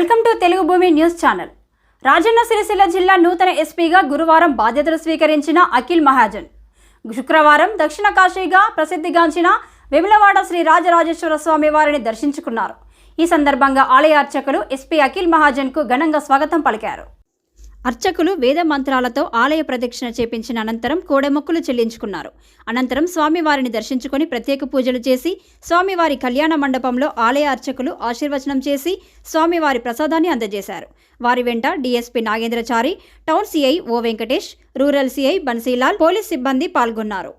Welcome to Telugu భూమి news channel. Rajanna Sircilla జిల్లా నూతన ఎస్పీగా గురువారం బాధ్యతలు స్వీకరించిన అఖిల్ మహాజన్ శుక్రవారం దక్షిణ కాశీగా ప్రసిద్ధిగాంచిన వేములవాడ శ్రీ రాజరాజేశ్వర స్వామి వారిని దర్శించుకున్నారు. ఈ సందర్భంగా ఆలయ అర్చకులు ఎస్పీ అఖిల్ మహాజన్కు ఘనంగా స్వాగతం పలికారు. అర్చకులు వేద మంత్రాలతో ఆలయ ప్రదక్షిణ చేపించిన అనంతరం కోడెమొక్కులు చెల్లించుకున్నారు. అనంతరం స్వామివారిని దర్శించుకొని ప్రత్యేక పూజలు చేసి స్వామివారి కళ్యాణ మండపంలో ఆలయ అర్చకులు ఆశీర్వచనం చేసి స్వామివారి ప్రసాదాన్ని అందజేశారు. వారి వెంట DSP Nagendrachari, town CI O Venkatesh, rural CI Bansilal, police సిబ్బంది పాల్గొన్నారు.